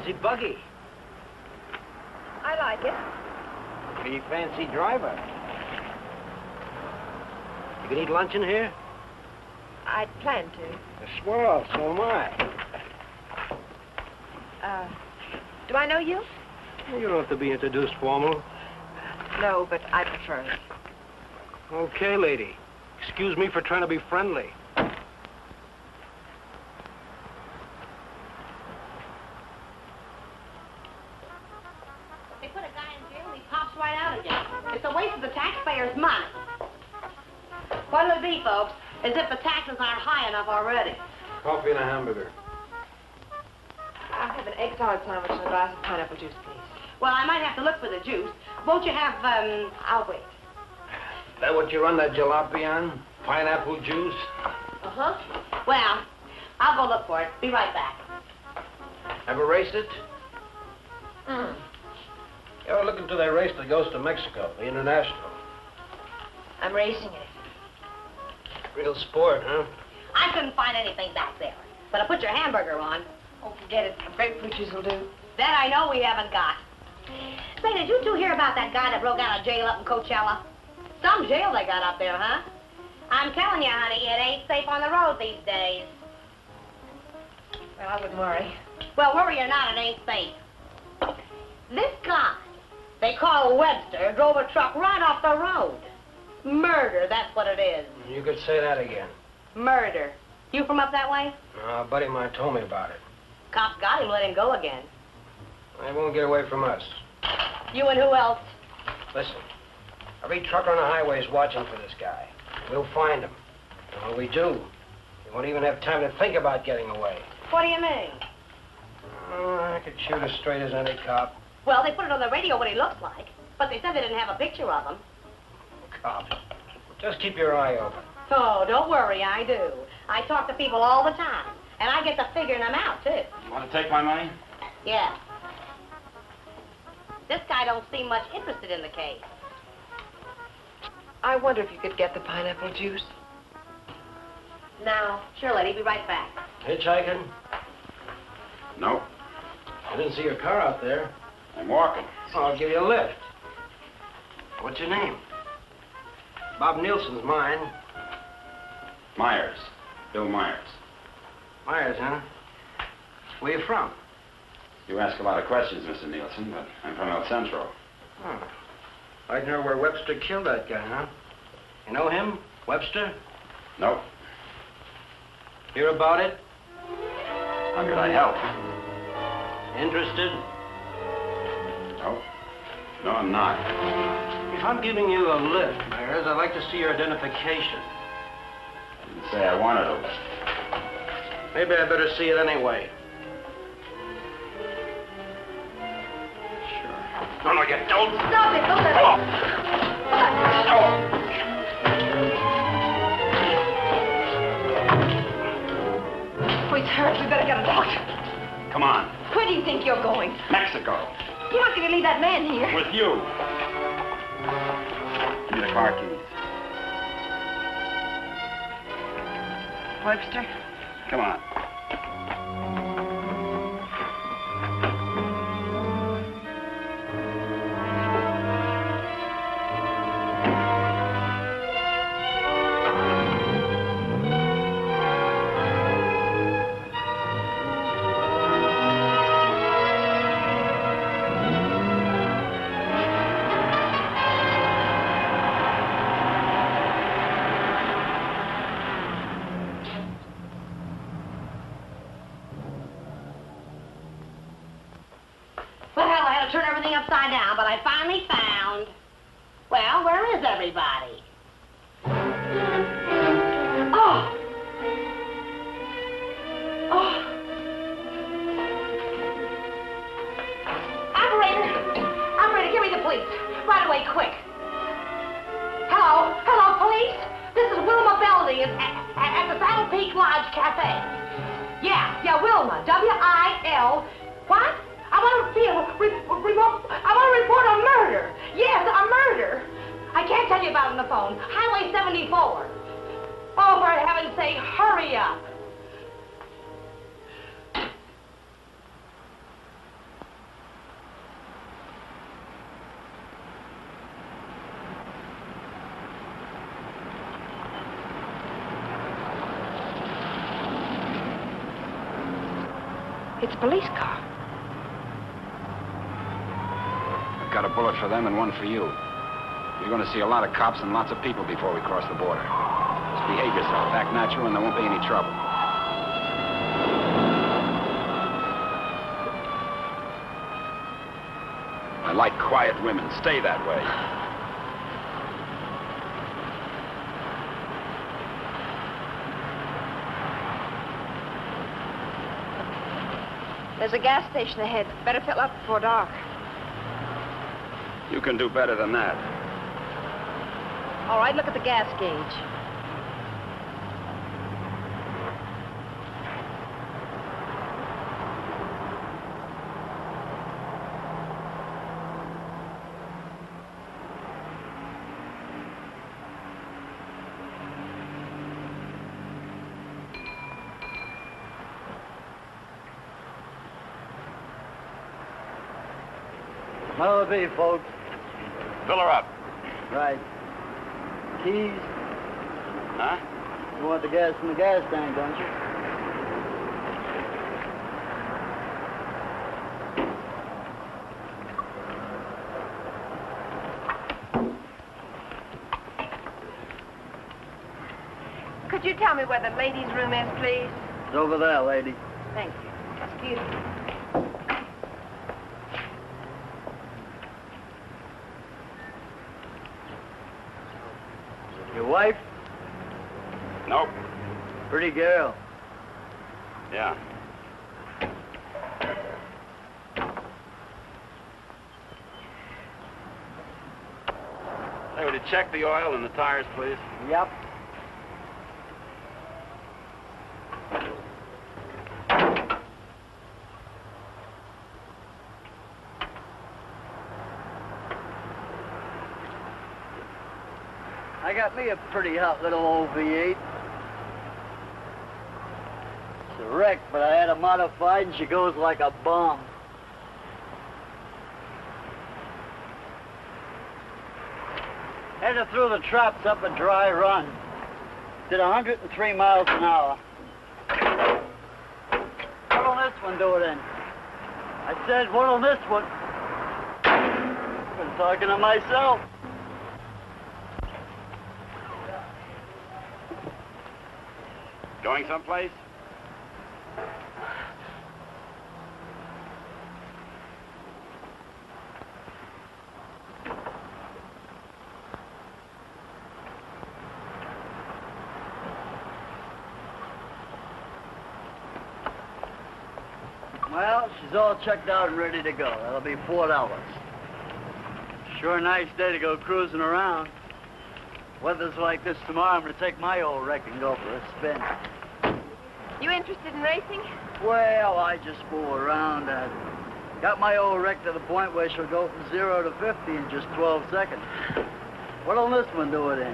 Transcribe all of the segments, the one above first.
fancy buggy. I like it. Pretty fancy driver. You can eat lunch in here? I'd plan to. Swell, so am I. Do I know you? You don't have to be introduced formal. No, but I prefer it. Okay, lady. Excuse me for trying to be friendly. They put a guy in jail and he pops right out again. It's a waste of the taxpayers' money. What'll it be, folks? As if the taxes aren't high enough already. Coffee and a hamburger. I'll have an egg salad sandwich and a glass of pineapple juice, please. Well, I might have to look for the juice. Won't you have, I'll wait. That what you run that jalopy on? Pineapple juice? Uh-huh. Well, I'll go look for it. Be right back. Ever raced it? Mm. You ever look into that race that goes to Mexico, the International? I'm racing it. Real sport, huh? I couldn't find anything back there. But I put your hamburger on. Oh, forget it. Grapefruit juice will do. That I know we haven't got. Say, did you two hear about that guy that broke out of jail up in Coachella? Some jail they got up there, huh? I'm telling you, honey, it ain't safe on the road these days. Well, I wouldn't worry. Well, worry or not, it ain't safe. This guy, they call Webster, drove a truck right off the road. Murder, that's what it is. You could say that again. Murder. You from up that way? A buddy of mine told me about it. Cops got him, let him go again. They won't get away from us. You and who else? Listen, every trucker on the highway is watching for this guy. We'll find him. And when we do, he won't even have time to think about getting away. What do you mean? I could shoot as straight as any cop. Well, they put it on the radio what he looks like, but they said they didn't have a picture of him. Cops. Just keep your eye open. Oh, don't worry, I do. I talk to people all the time, and I get to figuring them out, too. You want to take my money? Yeah. This guy don't seem much interested in the case. I wonder if you could get the pineapple juice. Now, sure, lady, be right back. Hitchhiking? No. I didn't see your car out there. I'm walking. Oh, I'll give you a lift. What's your name? Bob Nielsen's mine. Myers. Bill Myers. Myers, huh? Where you from? You ask a lot of questions, Mr. Nielsen, but I'm from El Centro. Oh. I'd know where Webster killed that guy, huh? You know him? Webster? Nope. Hear about it? How could I help? Interested? No. No, I'm not. If I'm giving you a lift, Myers, I'd like to see your identification. I didn't say I wanted a lift. Maybe I better see it anyway. Sure. No, no, you don't. Stop it! Don't let Oh. Oh, he's hurt. We better get a doctor. Come on. Where do you think you're going? Mexico. You're not going to leave that man here. With you. Give me the car keys. Webster? Come on. Turn everything upside down, but I finally found... Well, where is everybody? Oh! Oh! Operator! Operator, give me the police. Right away, quick. Hello? Hello, police? This is Wilma Belding at the Saddle Peak Lodge Cafe. Yeah, Wilma. W-I-L... What? I want to report a murder. Yes, a murder. I can't tell you about it on the phone. Highway 74. Oh, for heaven's sake, hurry up. It's a police car. I've got a bullet for them and one for you. You're going to see a lot of cops and lots of people before we cross the border. Just behave yourself, act natural, and there won't be any trouble. I like quiet women. Stay that way. There's a gas station ahead. Better fill up before dark. You can do better than that. All right, look at the gas gauge. That'll be, folks. Fill her up. Right. Keys? Huh? You want the gas from the gas tank, don't you? Could you tell me where the ladies' room is, please? It's over there, lady. Thank you. Excuse me. Your wife? Nope. Pretty girl. Yeah. Hey, would you check the oil and the tires, please? Yep. I got me a pretty hot little old V8. It's a wreck, but I had her modified and she goes like a bomb. Headed through the traps up a dry run. Did 103 miles an hour. What'll this one do it in? I said, what'll this one? I'm talking to myself. Going someplace? Well, she's all checked out and ready to go. That'll be $4. Sure nice day to go cruising around. Weather's like this tomorrow, I'm gonna take my old wreck and go for a spin. You interested in racing? Well, I just fool around. Got my old wreck to the point where she'll go from 0 to 50 in just 12 seconds. What'll this one do it in?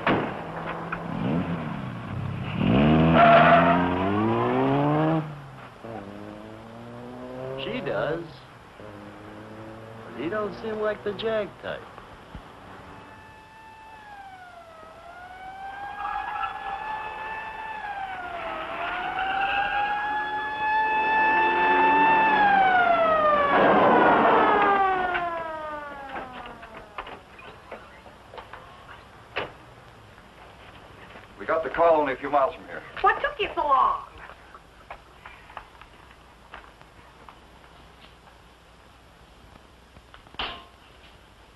She does. But he don't seem like the jag type. We got the call only a few miles from here. What took you so long?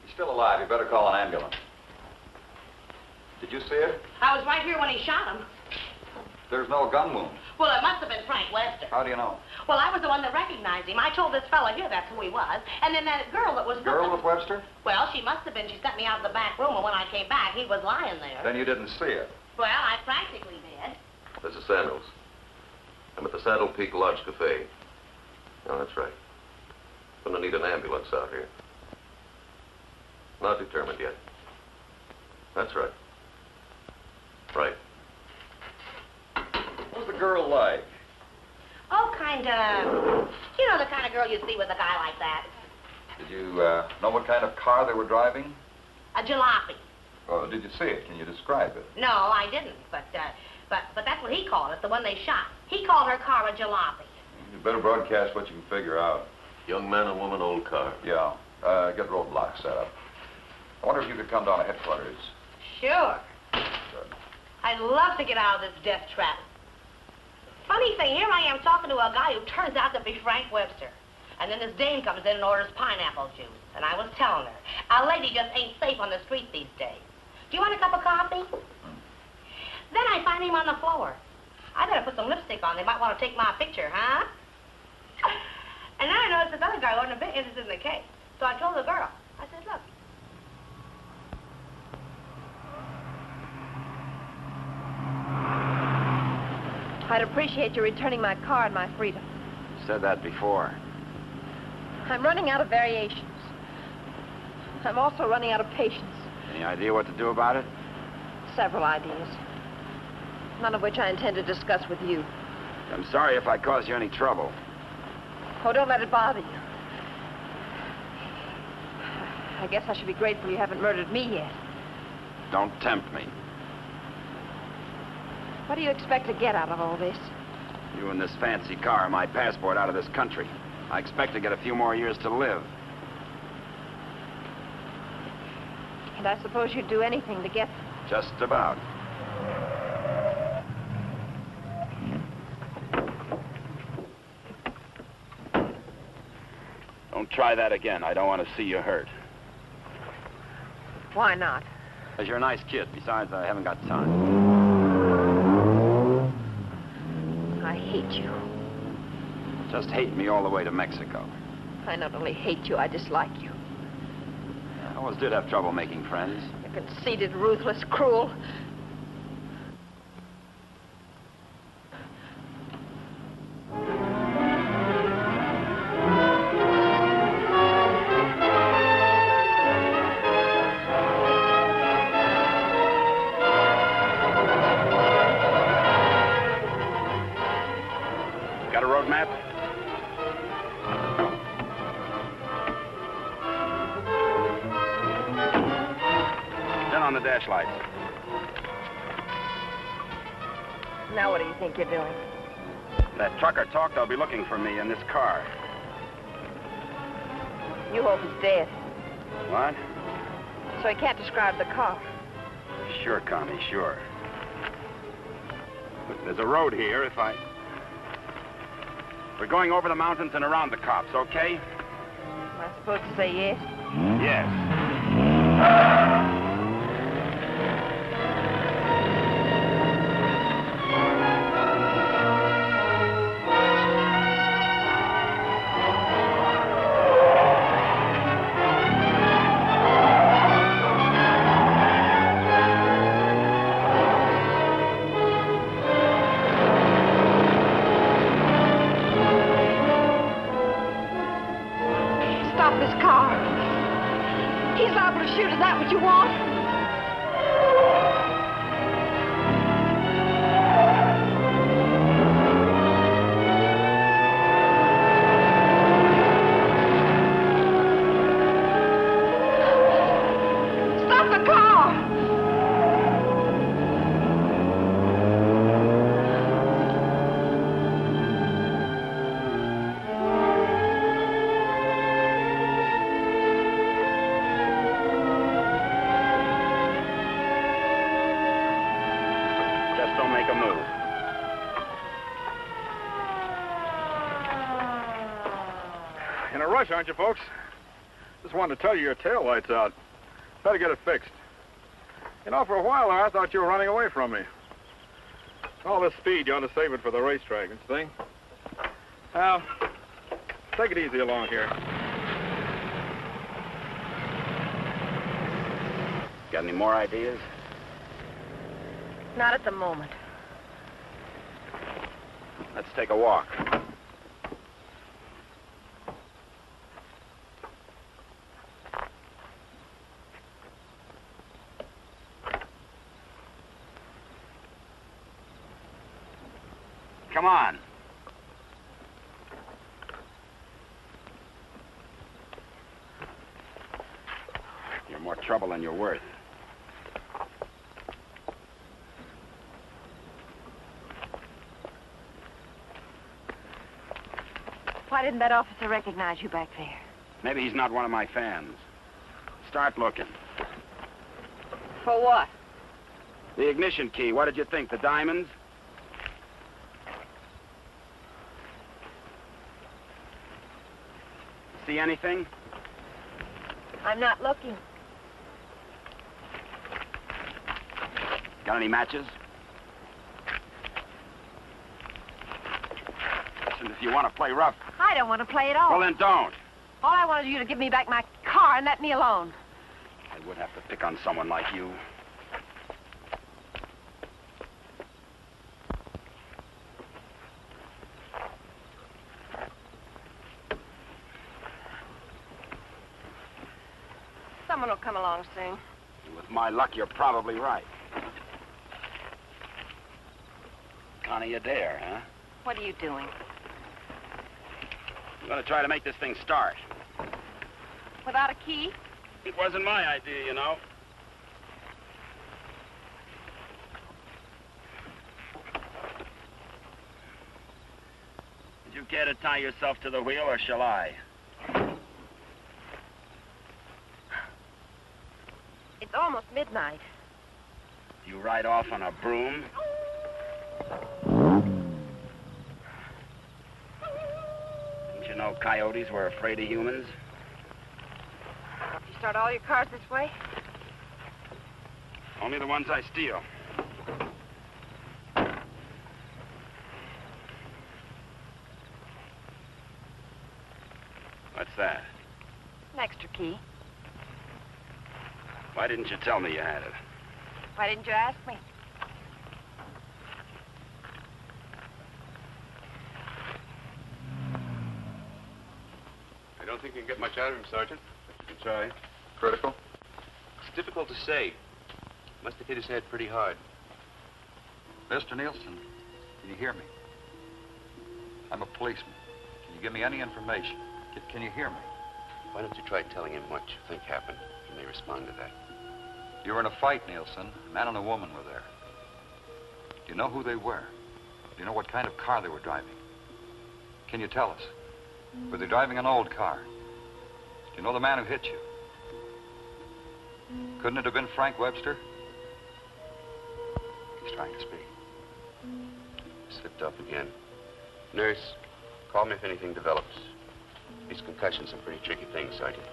He's still alive. You better call an ambulance. Did you see it? I was right here when he shot him. There's no gun wound. Well, it must have been Frank Webster. How do you know? Well, I was the one that recognized him. I told this fella here that's who he was. And then that girl that was Girl with with Webster? Well, she must have been. She sent me out of the back room, and when I came back, he was lying there. Then you didn't see it. Well, I practically did. This is Samuels. I'm at the Saddle Peak Lodge Cafe. Oh, that's right. Gonna need an ambulance out here. Not determined yet. That's right. Right. What was the girl like? Oh, kinda... You know, the kind of girl you see with a guy like that. Did you know what kind of car they were driving? A jalopy. Or did you see it? Can you describe it? No, I didn't, but that's what he called it, the one they shot. He called her car a jalopy. You better broadcast what you can figure out. Young man and woman, old car. Yeah. Get roadblocks set up. I wonder if you could come down to headquarters. Sure. Good. I'd love to get out of this death trap. Funny thing, here I am talking to a guy who turns out to be Frank Webster. And then this dame comes in and orders pineapple juice. And I was telling her, a lady just ain't safe on the street these days. Do you want a cup of coffee? Then I find him on the floor. I better put some lipstick on. They might want to take my picture, huh? And then I noticed this other guy wasn't a bit interested in the case. So I told the girl, I said, look. I'd appreciate you returning my car and my freedom. Said that before. I'm running out of variations. I'm also running out of patience. Any idea what to do about it? Several ideas. None of which I intend to discuss with you. I'm sorry if I caused you any trouble. Oh, don't let it bother you. I guess I should be grateful you haven't murdered me yet. Don't tempt me. What do you expect to get out of all this? You and this fancy car are my passport out of this country. I expect to get a few more years to live. And I suppose you'd do anything to get them. Just about. Don't try that again. I don't want to see you hurt. Why not? Because you're a nice kid. Besides, I haven't got time. I hate you. Just hate me all the way to Mexico. I not only hate you, I dislike you. I always did have trouble making friends. You're conceited, ruthless, cruel. Got a road map? Turn on the dash lights. Now what do you think you're doing? That trucker talked, they'll be looking for me in this car. You hope he's dead, What? so he can't describe the car. Sure, Connie, sure. Look, there's a road here if I... We're going over the mountains and around the cops, okay? Am I supposed to say yes? Yes. Stop this car. He's liable to shoot. Is that what you want? Stop the car! Just don't make a move. In a rush, aren't you, folks? Just wanted to tell you your tail light's out. Better get it fixed. You know, for a while there, I thought you were running away from me. All this speed, you ought to save it for the racetrack and thing. Now, take it easy along here. Got any more ideas? Not at the moment. Let's take a walk. Come on. You're more trouble than you're worth. didn't that officer recognize you back there? Maybe he's not one of my fans. Start looking. For what? The ignition key, what did you think? The diamonds? See anything? I'm not looking. Got any matches? Listen, if you want to play rough... I don't want to play at all. Well, then don't. All I wanted you to give me back my car and let me alone. I would have to pick on someone like you. Someone will come along soon. With my luck, you're probably right. Connie, you dare, huh? What are you doing? I'm gonna try to make this thing start. Without a key? It wasn't my idea, you know. Did you care to tie yourself to the wheel, or shall I? It's almost midnight. You ride off on a broom? Didn't you know coyotes were afraid of humans? You start all your cars this way? Only the ones I steal. What's that? An extra key. Why didn't you tell me you had it? Why didn't you ask me? I don't think you can get much out of him, Sergeant. You can try. Critical? It's difficult to say. Must have hit his head pretty hard. Mr. Nielsen, can you hear me? I'm a policeman. Can you give me any information? Can you hear me? Why don't you try telling him what you think happened? He may respond to that. You were in a fight, Nielsen. A man and a woman were there. Do you know who they were? Do you know what kind of car they were driving? Can you tell us? Were they driving an old car? Do you know the man who hit you? Couldn't it have been Frank Webster? He's trying to speak. Slipped up again. Nurse, call me if anything develops. These concussions are pretty tricky things, Sergeant.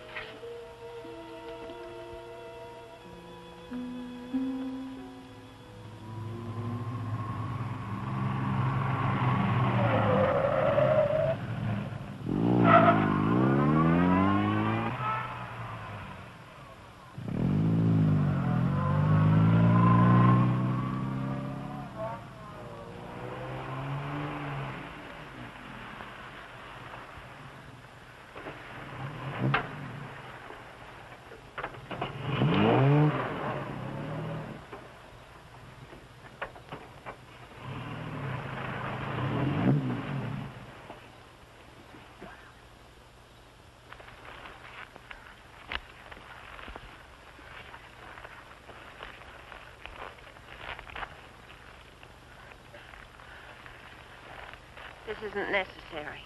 This isn't necessary.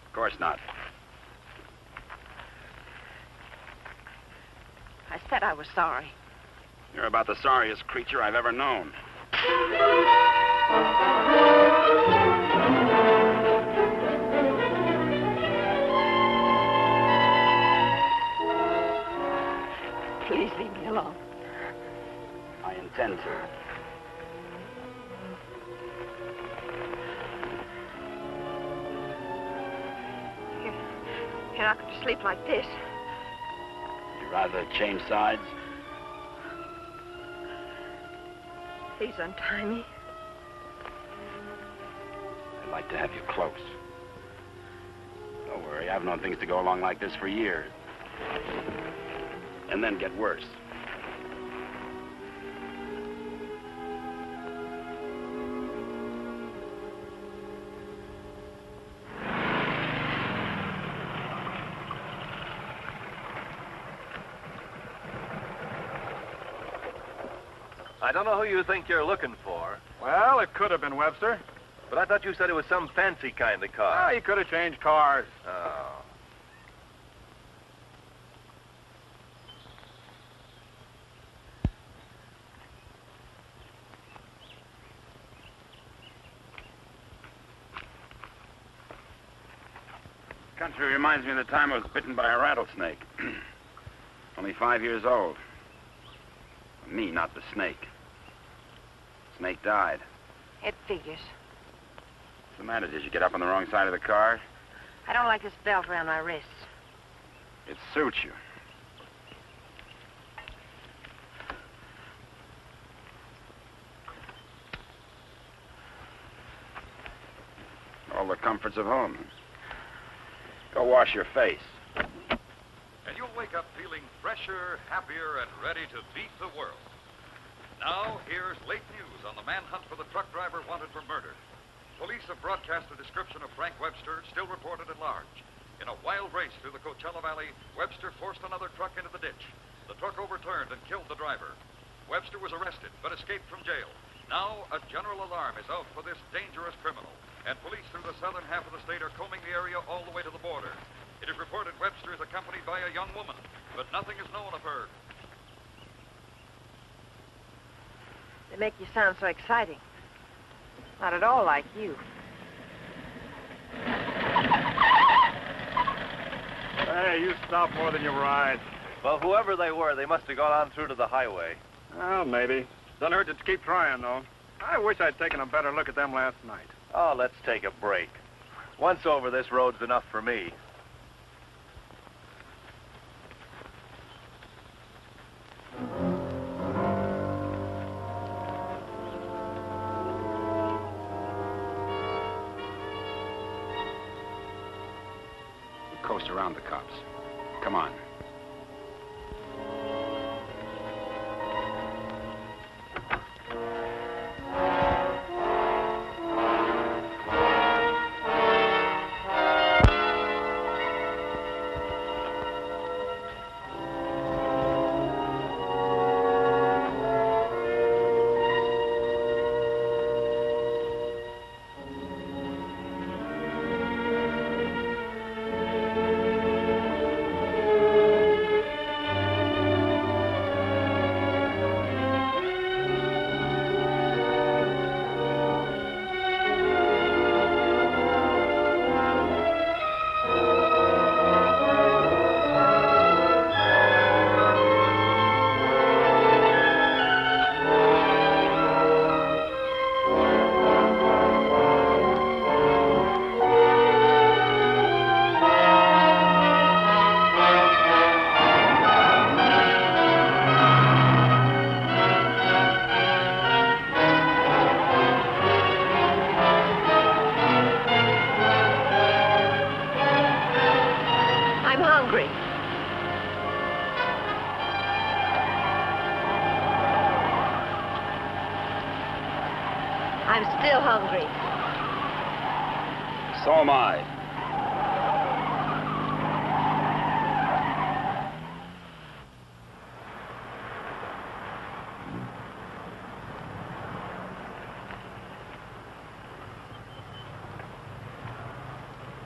Of course not. I said I was sorry. You're about the sorriest creature I've ever known. Please leave me alone. I intend to. You're not going to sleep like this. You'd rather change sides? Please untie me. I'd like to have you close. Don't worry, I've known things to go along like this for years. And then get worse. I don't know who you think you're looking for. Well, it could have been Webster. But I thought you said it was some fancy kind of car. Ah, he could have changed cars. Oh. Country reminds me of the time I was bitten by a rattlesnake. Only 5 years old. Me, not the snake. Snake died. It figures. What's the matter? Did you get up on the wrong side of the car? I don't like this belt around my wrists. It suits you. All the comforts of home. Go wash your face. And you'll wake up feeling fresher, happier, and ready to beat the world. Now, here's late news on the manhunt for the truck driver wanted for murder. Police have broadcast a description of Frank Webster, still reported at large. In a wild race through the Coachella Valley, Webster forced another truck into the ditch. The truck overturned and killed the driver. Webster was arrested, but escaped from jail. Now, a general alarm is out for this dangerous criminal, and police through the southern half of the state are combing the area all the way to the border. It is reported Webster is accompanied by a young woman, but nothing is known of her. They make you sound so exciting. Not at all like you. Hey, you stop more than you ride. Well, whoever they were, they must have gone on through to the highway. Well, maybe. Doesn't hurt to keep trying, though. I wish I'd taken a better look at them last night. Oh, let's take a break. Once over, this road's enough for me. Coast around the cops. Come on. I'm still hungry. So am I.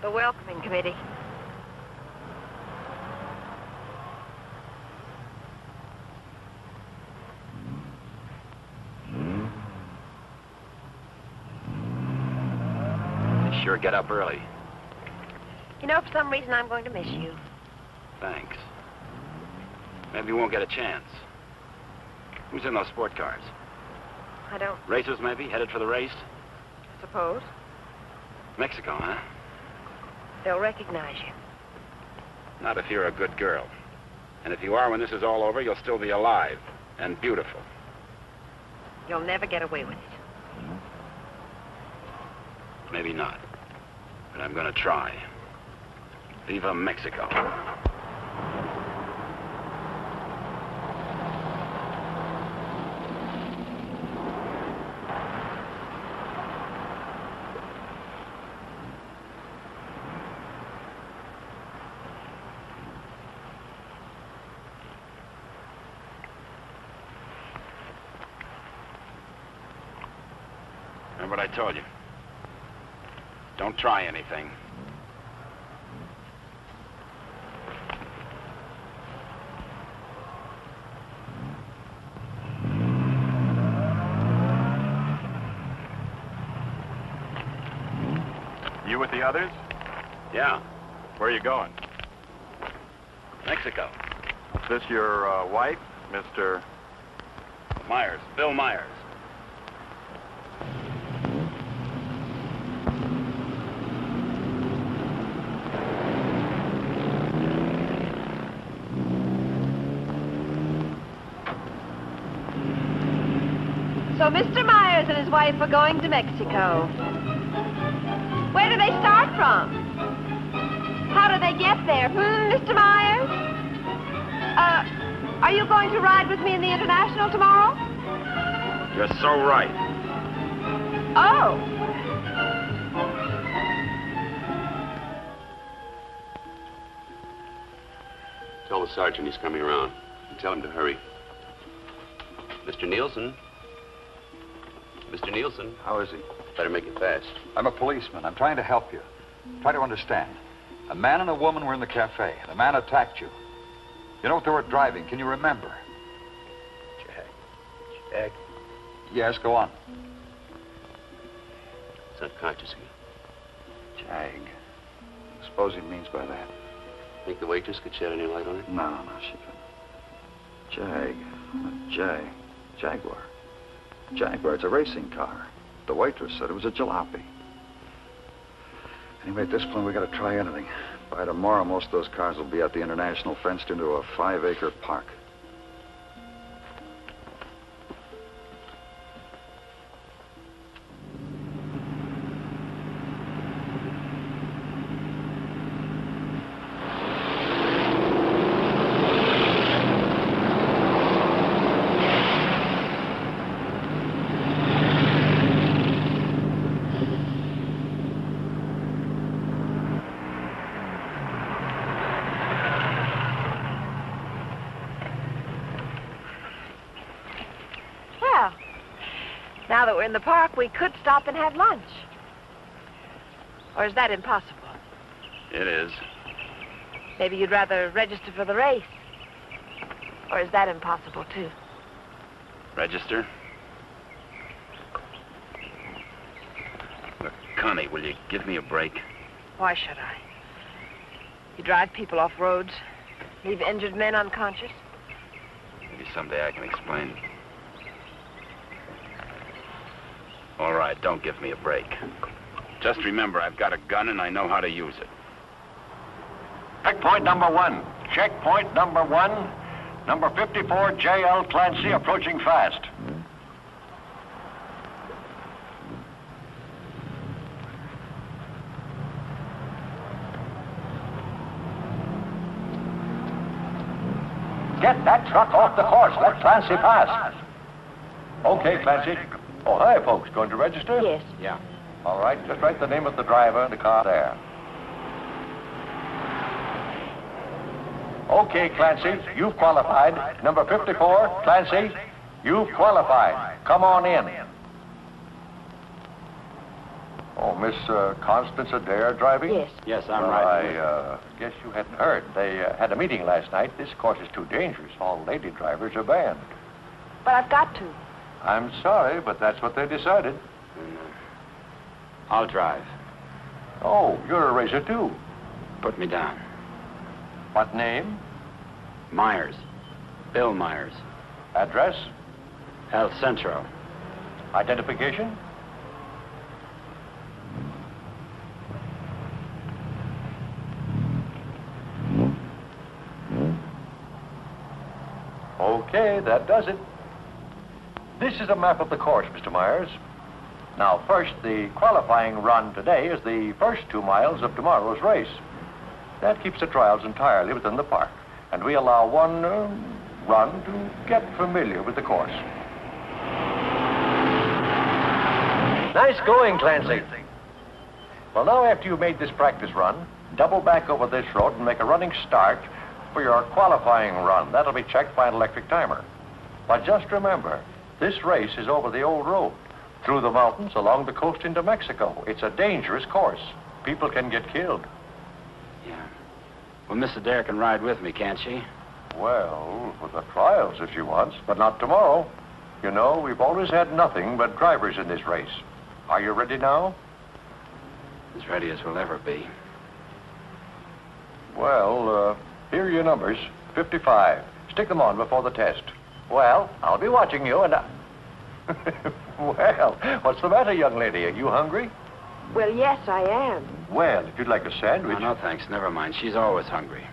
The welcoming committee. They sure get up early. You know, for some reason, I'm going to miss you. Thanks. Maybe you won't get a chance. Who's in those sport cars? I don't Racers, maybe? Headed for the race? suppose. Mexico, huh? They'll recognize you. Not if you're a good girl. And if you are, when this is all over, you'll still be alive and beautiful. You'll never get away with it. Maybe not. But I'm gonna try. Viva Mexico. Remember what I told you? Don't try anything. You with the others? Yeah, Where are you going? Mexico. Is this your wife, Mr. Myers, Bill Myers. So Mr. Myers and his wife are going to Mexico. Where do they start from? How do they get there, Mr. Myers? Are you going to ride with me in the International tomorrow? You're so right. Oh. Tell the sergeant he's coming around. And tell him to hurry. Mr. Nielsen? Mr. Nielsen? How is he? Better make it fast. I'm a policeman. I'm trying to help you. Try to understand. A man and a woman were in the cafe. The man attacked you. You know what they were driving? Can you remember? Jack? Yes, go on. He's unconscious again. Jag. Suppose he means by that. Think the waitress could shed any light on it? No, she couldn't. Jag. Jaguar. Jaguar, it's a racing car. The waitress said it was a jalopy. Anyway, at this point, we got to try anything. By tomorrow, most of those cars will be at the International, fenced into a 5-acre park. Now that we're in the park, we could stop and have lunch. Or is that impossible? It is. Maybe you'd rather register for the race. Or is that impossible, too? Register? Look, Connie, will you give me a break? Why should I? You drive people off roads, leave injured men unconscious. Maybe someday I can explain. All right, don't give me a break. Just remember, I've got a gun and I know how to use it. Checkpoint number 1. Checkpoint number 1. Number 54, J.L. Clancy, approaching fast. Get that truck off the course. Let Clancy pass. Okay, Clancy. Oh, hi, folks. Going to register? Yes. Yeah. All right, just write the name of the driver and the car there. Okay, Clancy, you've qualified. Number 54, Clancy, you've qualified. Come on in. Oh, Miss Constance Adair driving? Yes. Yes, I'm well, right. I guess you hadn't heard. They had a meeting last night. This course is too dangerous. All lady drivers are banned. But I've got to. I'm sorry, but that's what they decided. I'll drive. Oh, you're a racer, too. Put me down. What name? Myers. Bill Myers. Address? El Centro. Identification? Okay, that does it. This is a map of the course, Mr. Myers. Now, first, the qualifying run today is the first 2 miles of tomorrow's race. That keeps the trials entirely within the park, and we allow one run to get familiar with the course. Nice going, Clancy. Well, now, after you've made this practice run, double back over this road and make a running start for your qualifying run. That'll be checked by an electric timer. But just remember, this race is over the old road. through the mountains, along the coast into Mexico. It's a dangerous course. People can get killed. Yeah. Well, Miss Adair can ride with me, can't she? Well, for the trials if she wants, but not tomorrow. You know, we've always had nothing but drivers in this race. Are you ready now? As ready as we'll ever be. Well, here are your numbers. 55. Stick them on before the test. Well, I'll be watching you and Well, what's the matter, young lady? Are you hungry? Well, yes, I am. Well, if you'd like a sandwich... No, thanks. Never mind. She's always hungry.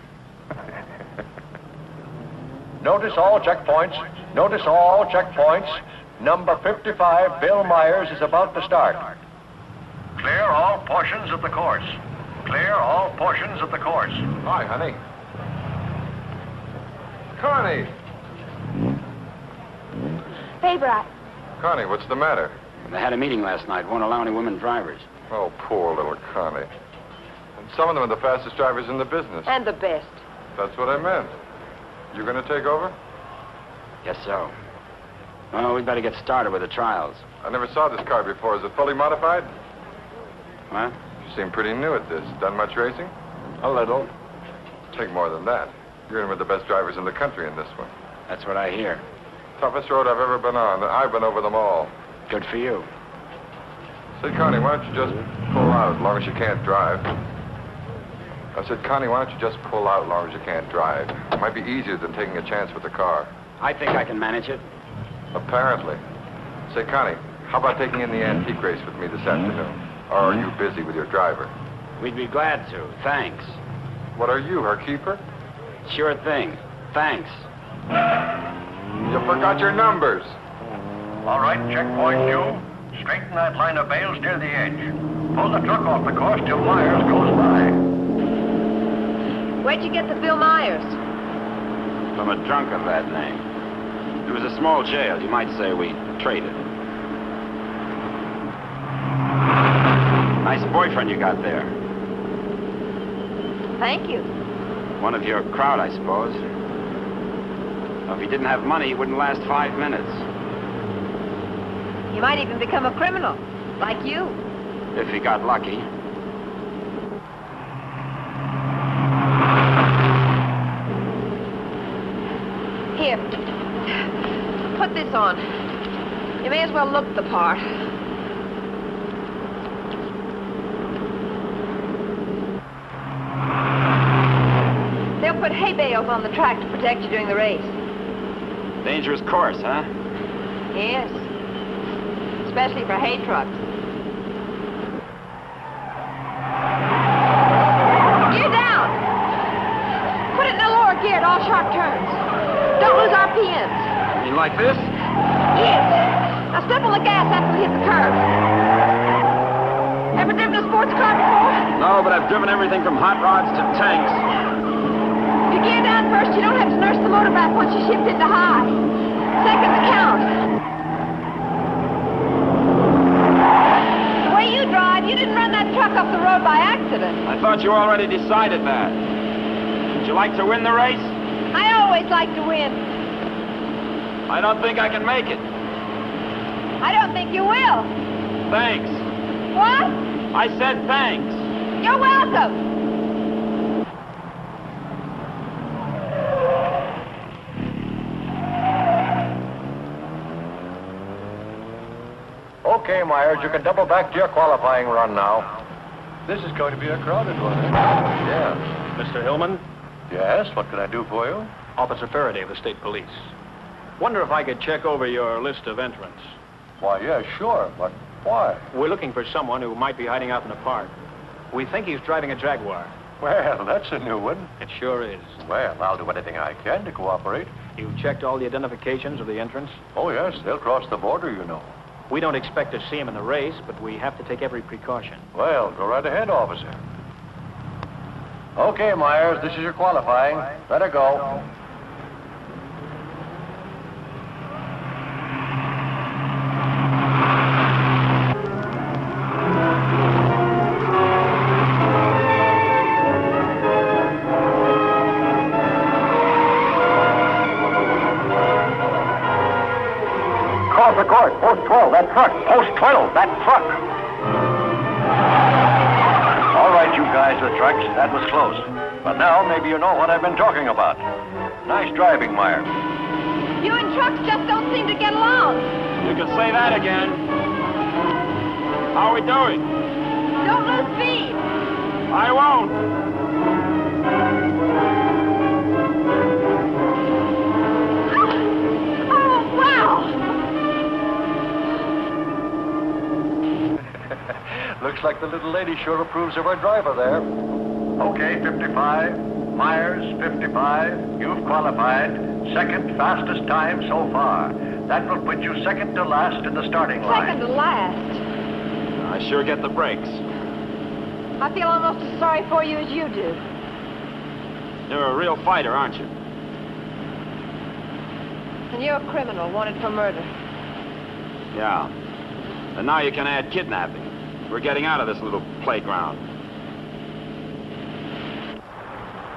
Notice all checkpoints. Notice all checkpoints. Number 55, Bill Myers, is about to start. Clear all portions of the course. Clear all portions of the course. Hi, honey. Connie! Favor, Connie, what's the matter? They had a meeting last night. Won't allow any women drivers. Oh, poor little Connie. And some of them are the fastest drivers in the business. And the best. That's what I meant. You gonna take over? Guess so. Well, we'd better get started with the trials. I never saw this car before. Is it fully modified? What? You seem pretty new at this. Done much racing? A little. Take more than that. You're in with the best drivers in the country in this one. That's what I hear. Toughest road I've ever been on. I've been over them all. Good for you. Say, Connie, why don't you just pull out as long as you can't drive? I said, Connie, why don't you just pull out as long as you can't drive? It might be easier than taking a chance with the car. I think I can manage it. Apparently. Say, Connie, how about taking in the antique race with me this afternoon? Or are you busy with your driver? We'd be glad to. Thanks. What are you, her keeper? Sure thing. Thanks. You forgot your numbers. All right, checkpoint two. Straighten that line of bales near the edge. Pull the truck off the course till Myers goes by. Where'd you get the Bill Myers? From a drunk of that name. It was a small jail. You might say we traded. Nice boyfriend you got there. Thank you. One of your crowd, I suppose. Well, if he didn't have money, he wouldn't last 5 minutes. He might even become a criminal, like you. If he got lucky. Here. Put this on. You may as well look the part. They'll put hay bales on the track to protect you during the race. Dangerous course, huh? Yes. Especially for hay trucks. Gear down! Put it in the lower gear at all sharp turns. Don't lose RPMs. You mean like this? Yes. Now step on the gas after we hit the curve. Ever driven a sports car before? No, but I've driven everything from hot rods to tanks. If you gear down first, you don't have to nurse the motor back once you shift into high. Seconds count. The way you drive, you didn't run that truck off the road by accident. I thought you already decided that. Would you like to win the race? I always like to win. I don't think I can make it. I don't think you will. Thanks. What? I said thanks. You're welcome. Okay, Myers, you can double back to your qualifying run now. This is going to be a crowded one. Yes. Mr. Hillman? Yes, what can I do for you? Officer Faraday of the State Police. Wonder if I could check over your list of entrants. Why, yeah, sure, but why? We're looking for someone who might be hiding out in the park. We think he's driving a Jaguar. Well, that's a new one. It sure is. Well, I'll do anything I can to cooperate. You checked all the identifications of the entrants? Oh, yes, they'll cross the border, you know. We don't expect to see him in the race, but we have to take every precaution. Well, go right ahead, officer. Okay, Myers, this is your qualifying. Let her go. off the course. Post 12, that truck. Post 12, that truck. All right, you guys with trucks, that was close. But now maybe you know what I've been talking about. Nice driving, Myers. You and trucks just don't seem to get along. You can say that again. How are we doing? Don't lose speed. I won't. Oh, wow. Looks like the little lady sure approves of our driver there. Okay, 55. Myers, 55. You've qualified. Second fastest time so far. That will put you second to last in the starting line. Second to last. I sure get the breaks. I feel almost as sorry for you as you do. You're a real fighter, aren't you? And you're a criminal wanted for murder. Yeah. And now you can add kidnapping. We're getting out of this little playground.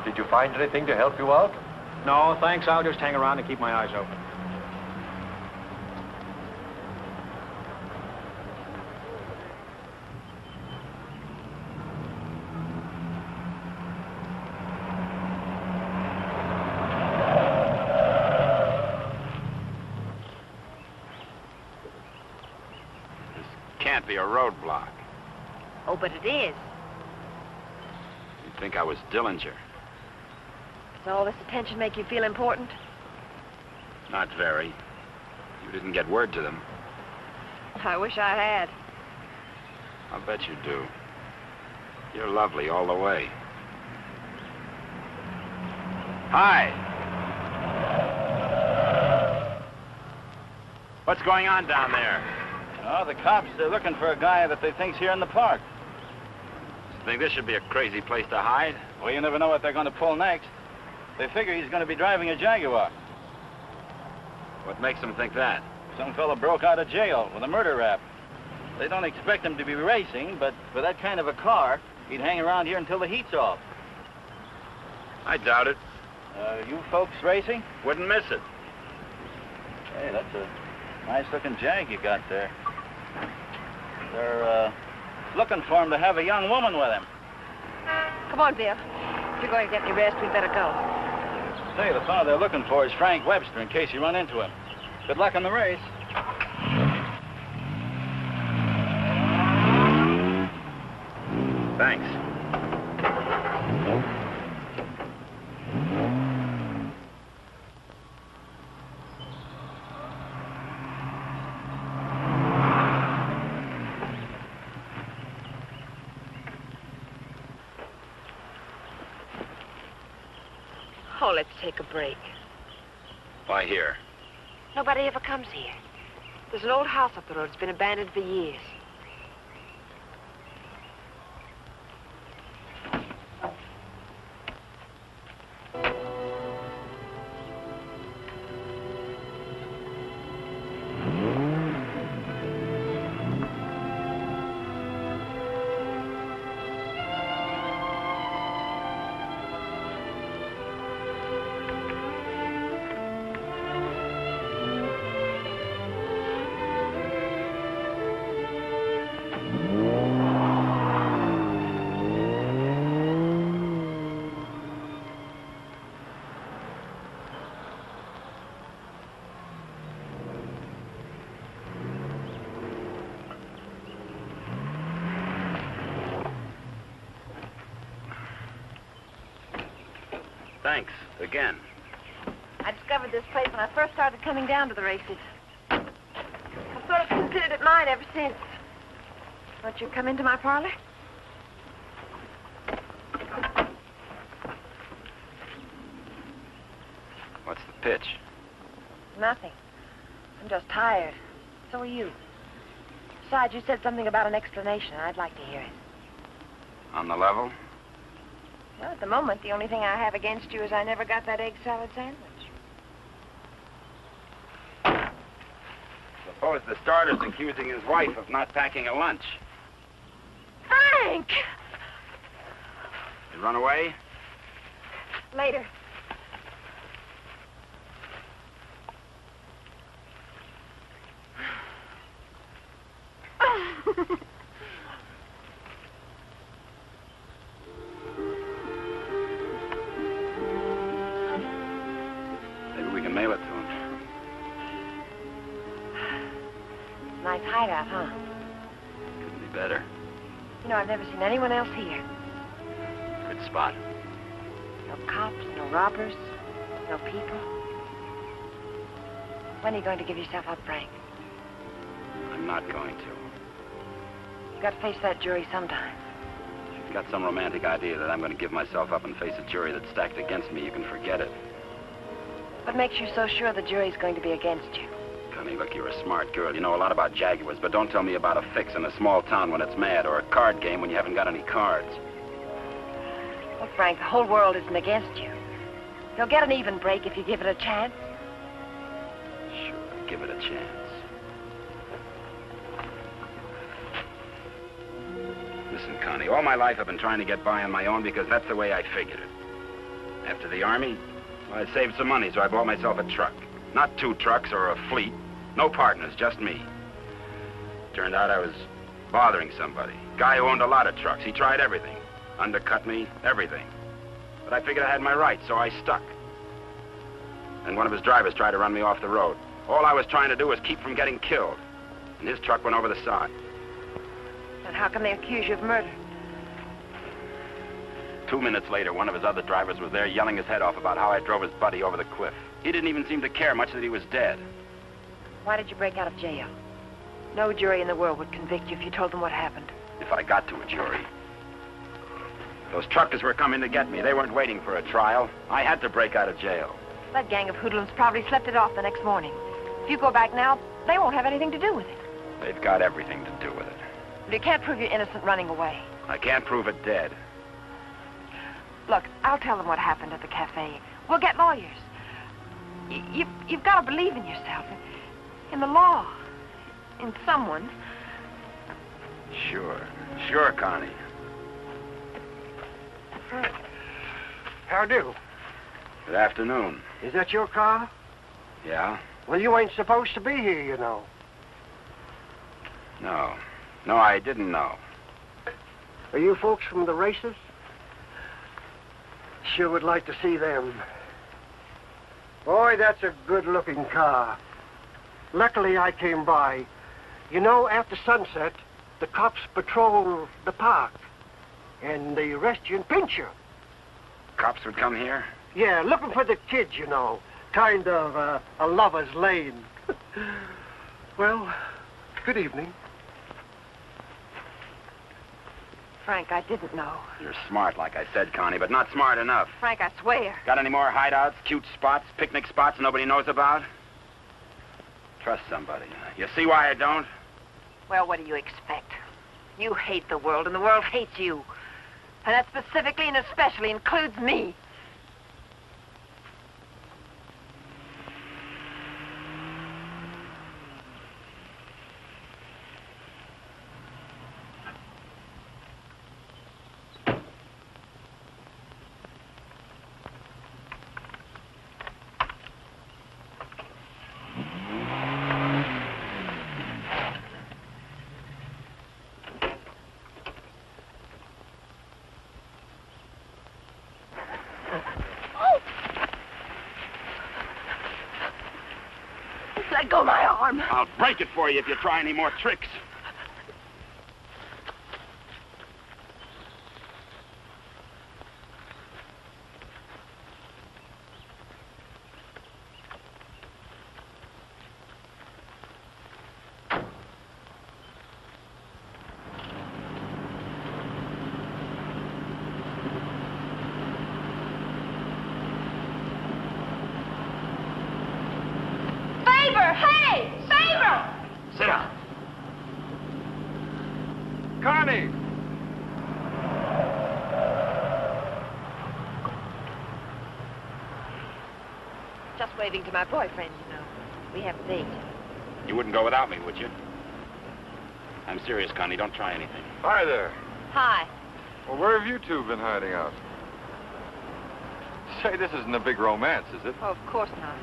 Did you find anything to help you out? No, thanks. I'll just hang around and keep my eyes open. Can't be a roadblock. Oh, but it is. You'd think I was Dillinger. Does all this attention make you feel important? Not very. You didn't get word to them. I wish I had. I'll bet you do. You're lovely all the way. Hi. What's going on down there? Oh, the cops, they're looking for a guy that they think's here in the park. You think this should be a crazy place to hide? Well, you never know what they're going to pull next. They figure he's going to be driving a Jaguar. What makes them think that? Some fella broke out of jail with a murder rap. They don't expect him to be racing, but for that kind of a car, he'd hang around here until the heat's off. I doubt it. You folks racing? Wouldn't miss it. Hey, that's a nice-looking Jag you got there. They're looking for him to have a young woman with him. Come on, Bill. If you're going to get any rest, we'd better go. Say, the fellow they're looking for is Frank Webster, in case you run into him. Good luck in the race. Thanks. Oh, let's take a break. Why here? Nobody ever comes here. There's an old house up the road. It's been abandoned for years. Thanks, again. I discovered this place when I first started coming down to the races. I've sort of considered it mine ever since. Won't you come into my parlor? What's the pitch? Nothing. I'm just tired. So are you. Besides, you said something about an explanation, and I'd like to hear it. On the level? Well, at the moment, the only thing I have against you is I never got that egg salad sandwich. Suppose the starter's accusing his wife of not packing a lunch. Frank! You run away? Later. Maybe we can mail it to him. Nice hideout, huh? Couldn't be better. You know, I've never seen anyone else here. Good spot. No cops, no robbers, no people. When are you going to give yourself up, Frank? I'm not going to. You got to face that jury sometime. If you've got some romantic idea that I'm going to give myself up and face a jury that's stacked against me, you can forget it. What makes you so sure the jury's going to be against you? Connie, look, you're a smart girl. You know a lot about Jaguars, but don't tell me about a fix in a small town when it's mad, or a card game when you haven't got any cards. Well, Frank, the whole world isn't against you. You'll get an even break if you give it a chance. Sure, give it a chance. Listen, Connie, all my life I've been trying to get by on my own because that's the way I figured it. After the Army, well, I saved some money, so I bought myself a truck. Not 2 trucks or a fleet. No partners, just me. Turned out I was bothering somebody. Guy who owned a lot of trucks. He tried everything. Undercut me, everything. But I figured I had my rights, so I stuck. And one of his drivers tried to run me off the road. All I was trying to do was keep from getting killed. And his truck went over the side. And how can they accuse you of murder? 2 minutes later, one of his other drivers was there yelling his head off about how I drove his buddy over the cliff. He didn't even seem to care much that he was dead. Why did you break out of jail? No jury in the world would convict you if you told them what happened. If I got to a jury. Those truckers were coming to get me. They weren't waiting for a trial. I had to break out of jail. That gang of hoodlums probably slept it off the next morning. If you go back now, they won't have anything to do with it. They've got everything to do with it. But you can't prove you're innocent running away. I can't prove it dead. Look, I'll tell them what happened at the cafe. We'll get lawyers. You've got to believe in yourself, in the law, in someone. Sure, Connie. How do? Good afternoon. Is that your car? Yeah? Well, you ain't supposed to be here, you know. No, I didn't know. Are you folks from the races? Sure would like to see them. Boy, that's a good-looking car. Luckily, I came by. You know, after sunset, the cops patrol the park. And they arrest you and pinch you. Cops would come here? Yeah, looking for the kids, you know. Kind of a lover's lane. Well, good evening. Frank, I didn't know. You're smart, like I said, Connie, but not smart enough. Frank, I swear. Got any more hideouts, cute spots, picnic spots nobody knows about? Trust somebody. You see why I don't? Well, what do you expect? You hate the world, and the world hates you. And that specifically and especially includes me. Let go of my arm. I'll break it for you if you try any more tricks. Hey! Favor! Sit down. Connie! Just waving to my boyfriend, you know. We have a date. You wouldn't go without me, would you? I'm serious, Connie. Don't try anything. Hi there. Hi. Well, where have you two been hiding out? Say, this isn't a big romance, is it? Oh, of course not.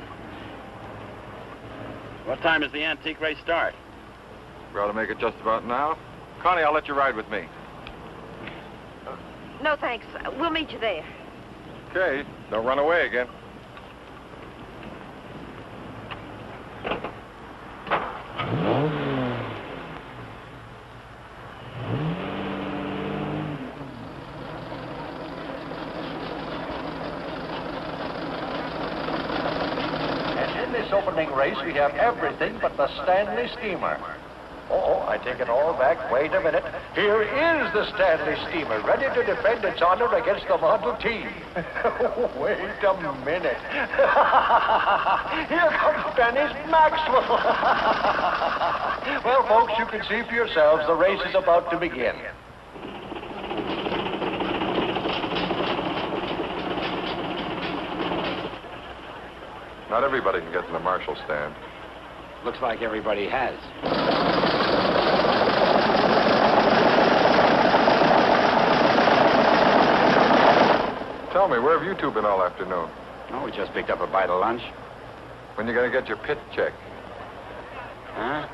What time does the antique race start? We ought to make it just about now. Connie, I'll let you ride with me. No, thanks. We'll meet you there. Okay, don't run away again. And in this opening race, we have everything but the Stanley Steamer. Oh, I take it all back. Wait a minute. Here is the Stanley Steamer, ready to defend its honor against the Model T. Wait a minute. Here comes Dennis Maxwell. Well, folks, you can see for yourselves the race is about to begin. Not everybody can get in the marshal stand. Looks like everybody has. Tell me, where have you two been all afternoon? Oh, we just picked up a bite of lunch. When you going to get your pit check? Huh?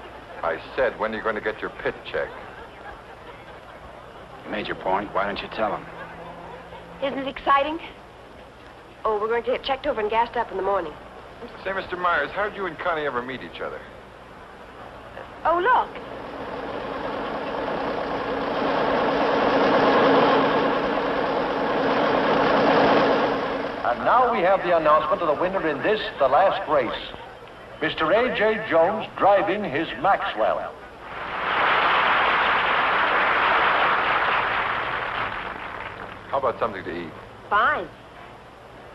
I said, when are you going to get your pit check? You made your point. Why don't you tell him? Isn't it exciting? Oh, we're going to get checked over and gassed up in the morning. Say, Mr. Myers, how'd you and Connie ever meet each other? Oh, look. And now we have the announcement of the winner in this, the last race. Mr. A.J. Jones driving his Maxwell. How about something to eat? Fine.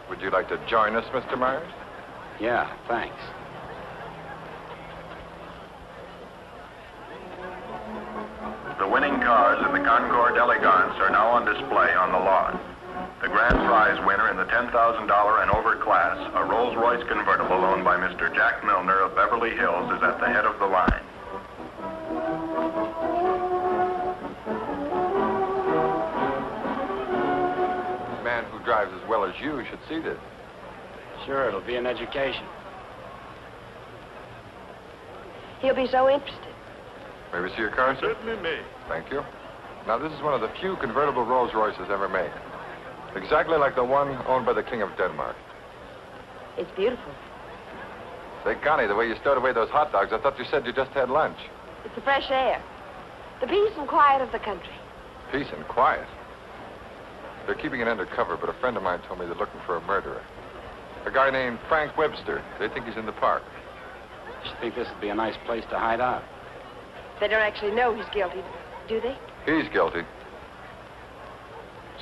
Would you like to join us, Mr. Myers? Yeah, thanks. The winning cars in the Concord Elegance are now on display on the lawn. The grand prize winner in the $10,000 and over class, a Rolls-Royce convertible owned by Mr. Jack Milner of Beverly Hills, is at the head of the line. A man who drives as well as you should see this. Sure, it'll be an education. He'll be so interested. May we see your car, sir? Certainly may. Thank you. Now, this is one of the few convertible Rolls Royces ever made. Exactly like the one owned by the King of Denmark. It's beautiful. Say, Connie, the way you stowed away those hot dogs, I thought you said you just had lunch. It's the fresh air. The peace and quiet of the country. Peace and quiet. They're keeping it undercover, but a friend of mine told me they're looking for a murderer. A guy named Frank Webster. They think he's in the park. You think this would be a nice place to hide out? They don't actually know he's guilty, do they? He's guilty.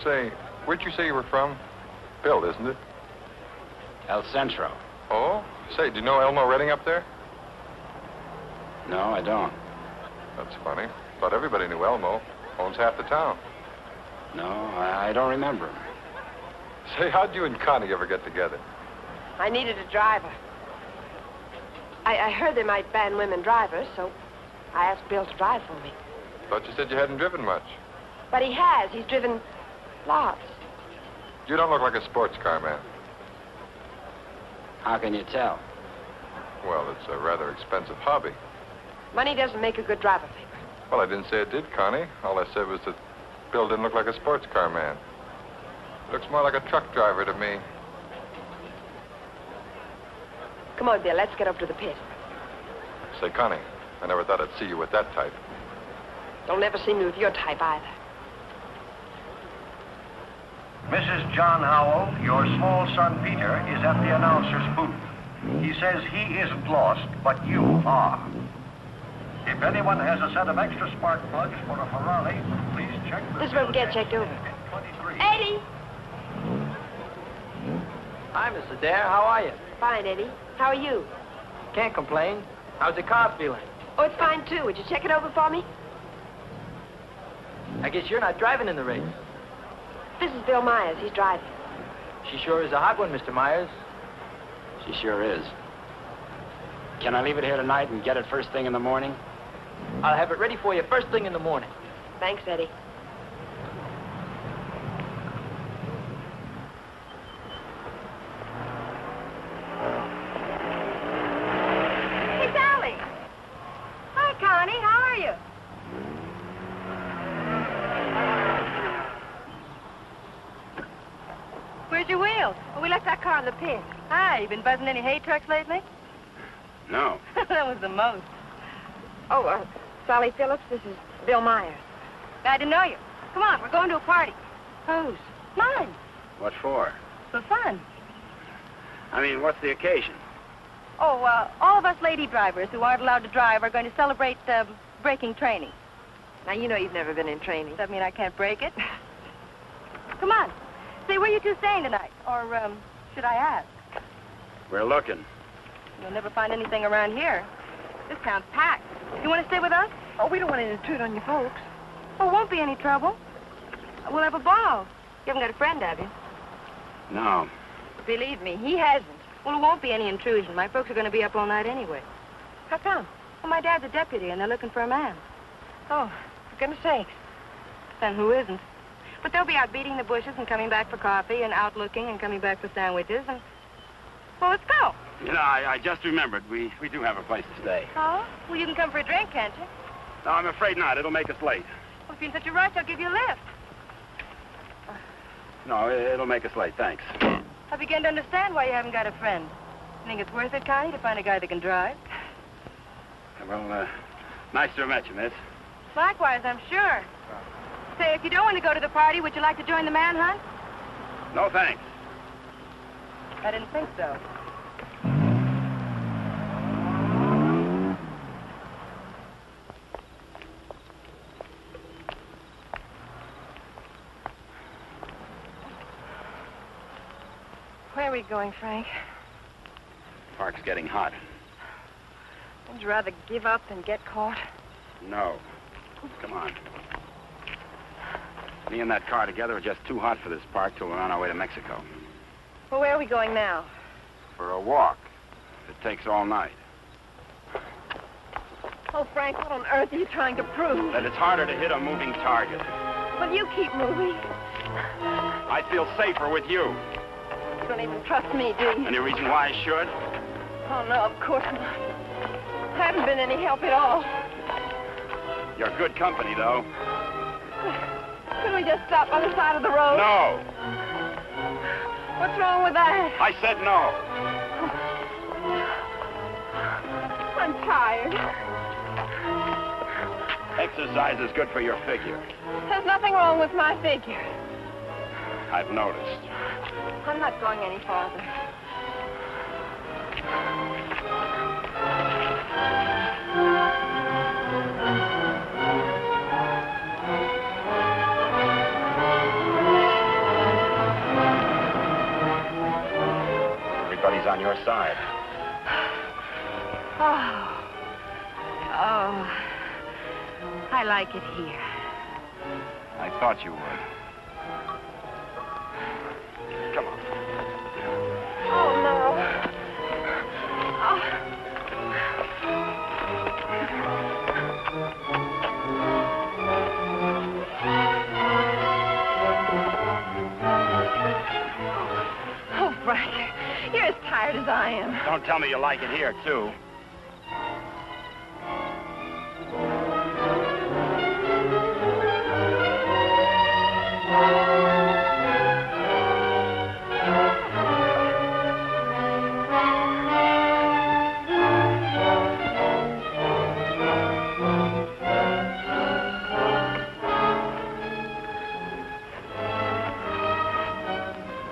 Say, where'd you say you were from? Bill, isn't it? El Centro. Oh? Say, do you know Elmo Redding up there? No, I don't. That's funny. Thought everybody knew Elmo. Owns half the town. No, I don't remember him. Say, how'd you and Connie ever get together? I needed a driver. I heard they might ban women drivers, so I asked Bill to drive for me. Thought you said you hadn't driven much. But he has. He's driven lots. You don't look like a sports car man. How can you tell? Well, it's a rather expensive hobby. Money doesn't make a good driver, Faber. Well, I didn't say it did, Connie. All I said was that Bill didn't look like a sports car man. Looks more like a truck driver to me. Come on, Bill, let's get up to the pit. Say, Connie, I never thought I'd see you with that type. You'll never see me with your type either. Mrs. John Howell, your small son Peter is at the announcer's booth. He says he isn't lost, but you are. If anyone has a set of extra spark plugs for a Ferrari, please check the... This is where we get checked over. Eddie! Hi, Mrs. Adair. How are you? Fine, Eddie. How are you? Can't complain. How's the car feeling? Oh, it's fine, too. Would you check it over for me? I guess you're not driving in the race. This is Bill Myers. He's driving. She sure is a hot one, Mr. Myers. She sure is. Can I leave it here tonight and get it first thing in the morning? I'll have it ready for you first thing in the morning. Thanks, Eddie. Hey, Sally. Hi, Connie. How are you? Pitt. Hi, you been buzzing any hay trucks lately? No. That was the most. Oh, Sally Phillips, this is Bill Myers. Glad to know you. Come on, we're going to a party. Whose? Mine. What for? For fun. I mean, what's the occasion? Oh, all of us lady drivers who aren't allowed to drive are going to celebrate braking training. Now, you know you've never been in training. Does that mean I can't break it? Come on. Say, where you two staying tonight? Or, should I ask? We're looking. You'll never find anything around here. This town's packed. You want to stay with us? Oh, we don't want to intrude on you folks. Oh, won't be any trouble. We'll have a ball. You haven't got a friend, have you? No. Believe me, he hasn't. Well, it won't be any intrusion. My folks are going to be up all night anyway. How come? Well, my dad's a deputy, and they're looking for a man. Oh, for goodness sakes. Then who isn't? But they'll be out beating the bushes and coming back for coffee and out looking and coming back for sandwiches and... Well, let's go. You know, I just remembered. We do have a place to stay. Oh? Well, you can come for a drink, can't you? No, I'm afraid not. It'll make us late. Well, if you're in such a rush, I'll give you a lift. No, it'll make us late. Thanks. I begin to understand why you haven't got a friend. You think it's worth it, Connie, to find a guy that can drive? Well, nice to have met you, miss. Likewise, I'm sure. Say, if you don't want to go to the party, would you like to join the manhunt? No, thanks. I didn't think so. Where are we going, Frank? Park's getting hot. Would you rather give up than get caught? No. Come on. Me and that car together are just too hot for this park till we're on our way to Mexico. Well, where are we going now? For a walk. It takes all night. Oh, Frank, what on earth are you trying to prove? That it's harder to hit a moving target. Well, you keep moving. I feel safer with you. You don't even trust me, do you? Any reason why I should? Oh, no, of course not. I haven't been any help at all. You're good company, though. Couldn't we just stop on the side of the road? No. What's wrong with that? I said no. I'm tired. Exercise is good for your figure. There's nothing wrong with my figure. I've noticed. I'm not going any farther. Everybody's on your side. Oh, I like it here. I thought you would. Come on. Oh, no. Oh, Frank, you're as tired as I am. Don't tell me you like it here, too.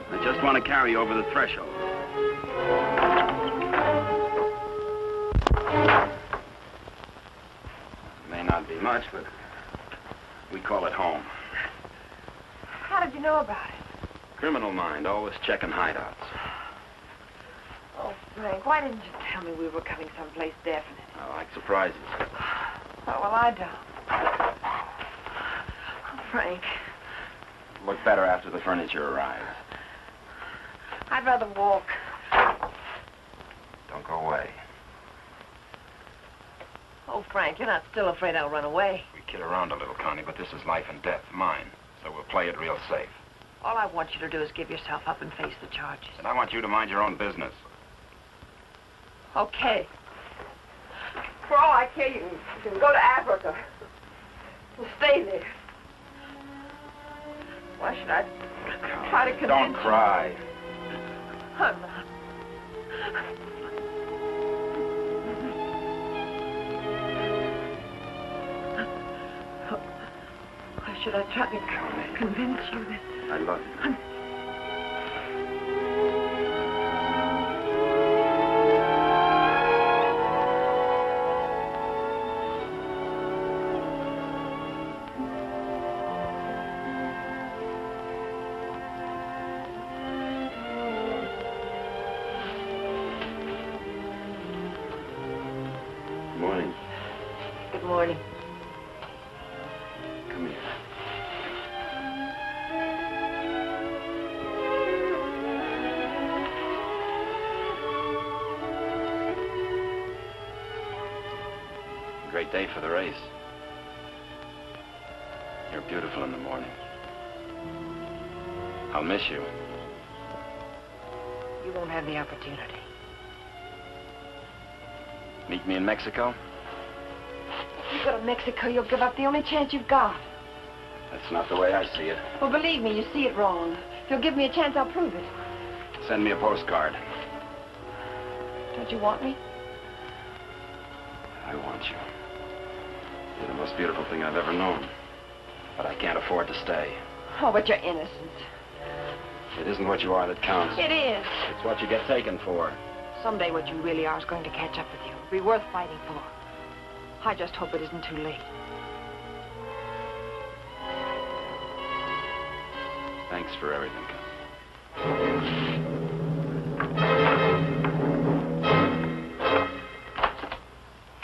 I just want to carry you over the threshold. May not be much, but we call it home. How did you know about it? Criminal mind, always checking hideouts. Oh, Frank, why didn't you tell me we were coming someplace definite? I like surprises. Oh, well, I don't. Oh, Frank, Look better after the furniture arrives. I'd rather walk. Don't go away. Oh, Frank, you're not still afraid I'll run away. We kid around a little, Connie, but this is life and death, mine. So we'll play it real safe. All I want you to do is give yourself up and face the charges. And I want you to mind your own business. Okay. For all I care, you can go to Africa. And stay there. Why should I try to convince Don't cry. you? I'm not. should I try to convince you that... I love you. Good morning. Good morning. Come here. Great day for the race. You're beautiful in the morning. I'll miss you. You won't have the opportunity. Meet me in Mexico? You go to Mexico, you'll give up the only chance you've got. That's not the way I see it. Well, believe me, you see it wrong. If you'll give me a chance, I'll prove it. Send me a postcard. Don't you want me? I want you. You're the most beautiful thing I've ever known. But I can't afford to stay. Oh, but you're innocent. It isn't what you are that counts. It is. It's what you get taken for. Someday what you really are is going to catch up with you. It'll be worth fighting for. I just hope it isn't too late. Thanks for everything.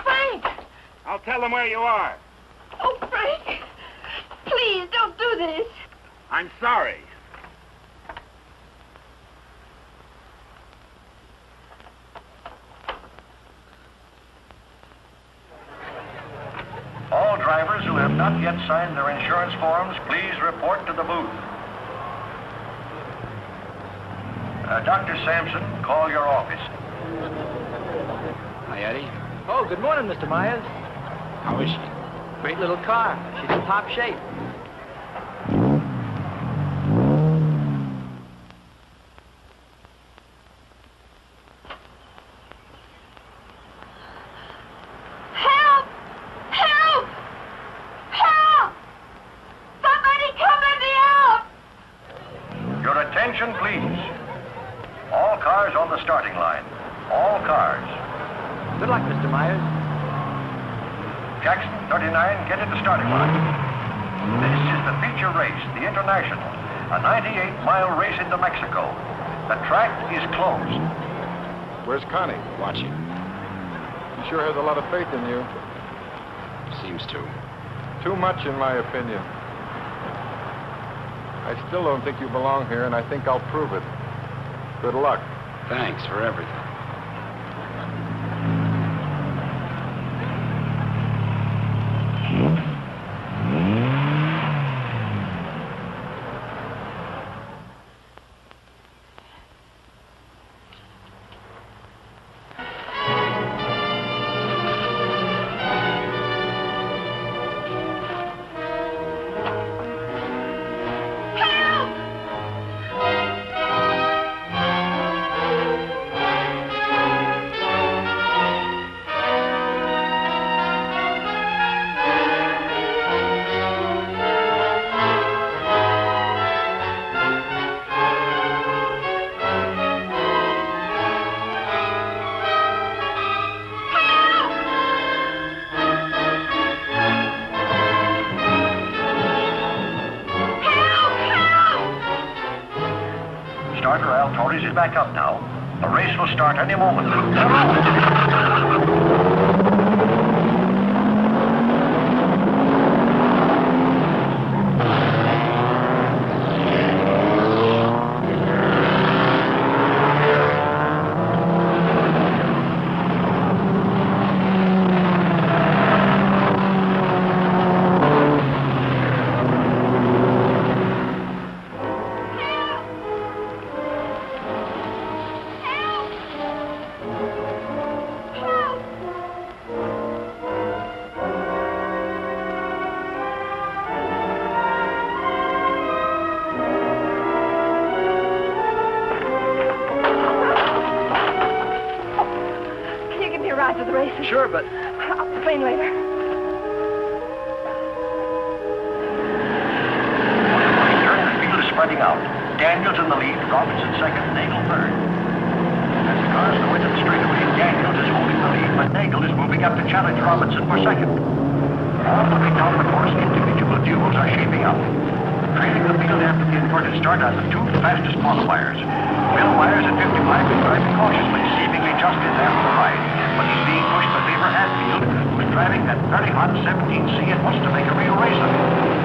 Frank! I'll tell them where you are. Oh, Frank! Please, don't do this. I'm sorry. All drivers who have not yet signed their insurance forms, please report to the booth. Dr. Sampson, call your office. Hi, Eddie. Oh, good morning, Mr. Myers. How is she? Great little car. She's in top shape. Help! Help! Help! Somebody come let me out! Your attention, please. All cars on the starting line. All cars. Good luck, Mr. Myers. Jackson, 39, get to the starting line. This is the feature race, the International, a 98-mile race into Mexico. The track is closed. Where's Connie? Watching. She sure has a lot of faith in you. Seems to. Too much, in my opinion. I still don't think you belong here, and I think I'll prove it. Good luck. Thanks for everything. Starter Al Torres is back up now. The race will start any moment. To the races. Sure, but... I'll complain later. spreading out. Daniels in the lead, Robinson second, Nagel third. As the cars go into the straightaway, Daniels is holding the lead, but Nagel is moving up to challenge Robinson for second. All looking down the course, individual duels are shaping up. Trailing the field after the inverted start are the two fastest qualifiers. Bill Myers at 55 is driving cautiously, seemingly just in after the ride. But he's being pushed by Beaver Hatfield, who's driving that very hot 17C and wants to make a real race of it.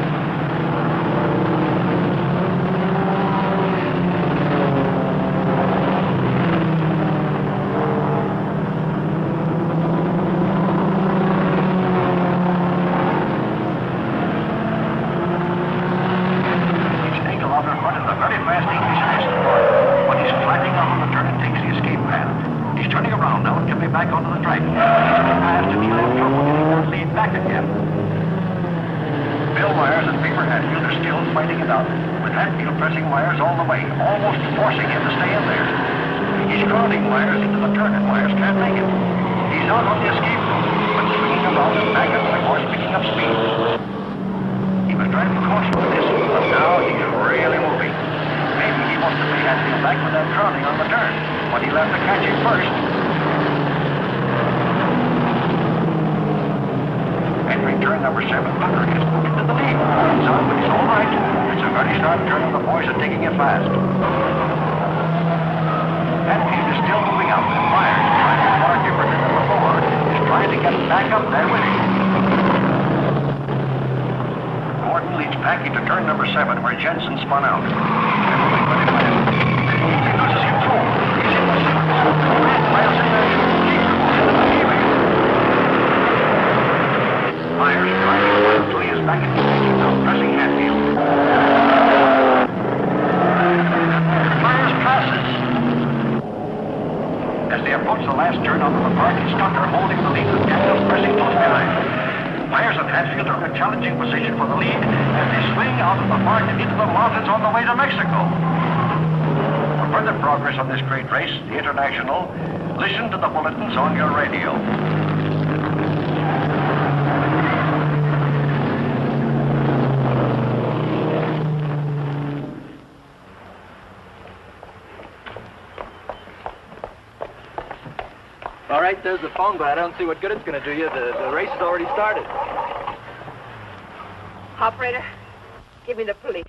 Listen to the bulletins on your radio. All right, there's the phone, but I don't see what good it's going to do you. The race has already started. Operator, give me the police.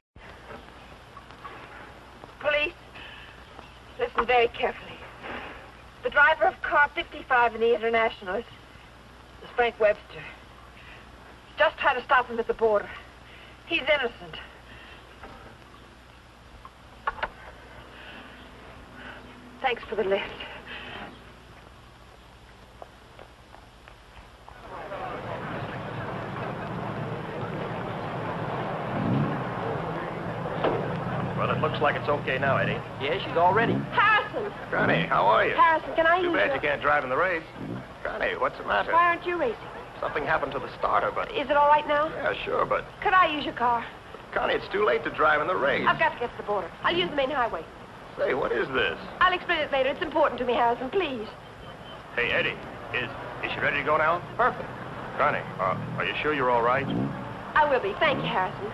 Police, listen very carefully. The driver of car 55 in the International is Frank Webster. Just tried to stop him at the border. He's innocent. Thanks for the lift. Well, it looks like it's okay now, Eddie. Yeah, she's all ready. Harrison! Connie, how are you? Harrison, can I use Too bad your... you can't drive in the race. Connie, what's the matter? Why aren't you racing? Something happened to the starter, but... Is it all right now? Yeah, sure, but... Could I use your car? Connie, it's too late to drive in the race. I've got to get to the border. I'll use the main highway. Say, what is this? I'll explain it later. It's important to me, Harrison. Please. Hey, Eddie, is she ready to go now? Perfect. Connie, are you sure you're all right? I will be. Thank you, Harrison.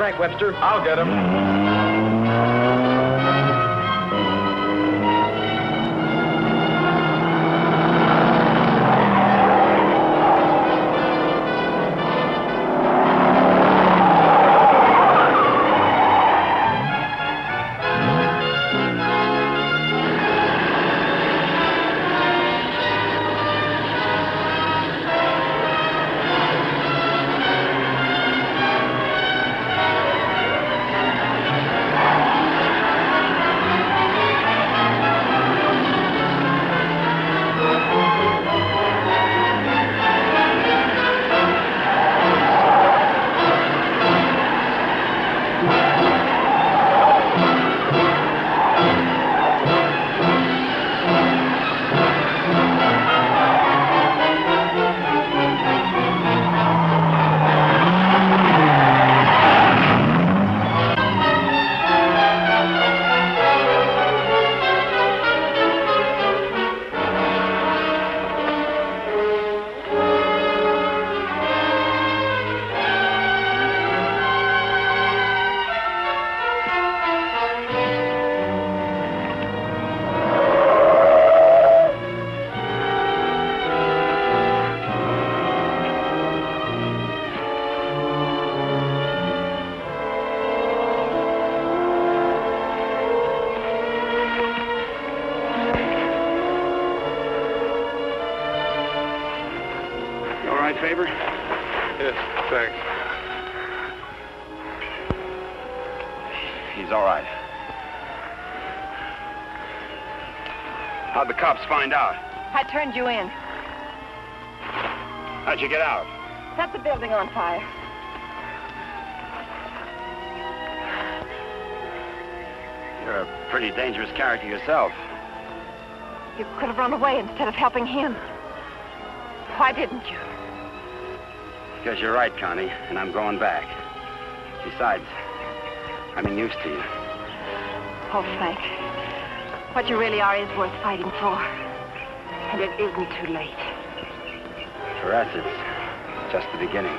Frank Webster. I'll get him. Favor? Yes, thanks. He's all right. How'd the cops find out? I turned you in. How'd you get out? Set the building on fire. You're a pretty dangerous character yourself. You could have run away instead of helping him. Why didn't you? Because you're right, Connie, and I'm going back. Besides, I'm used to you. Oh, Frank. What you really are is worth fighting for. And it isn't too late. For us, it's just the beginning.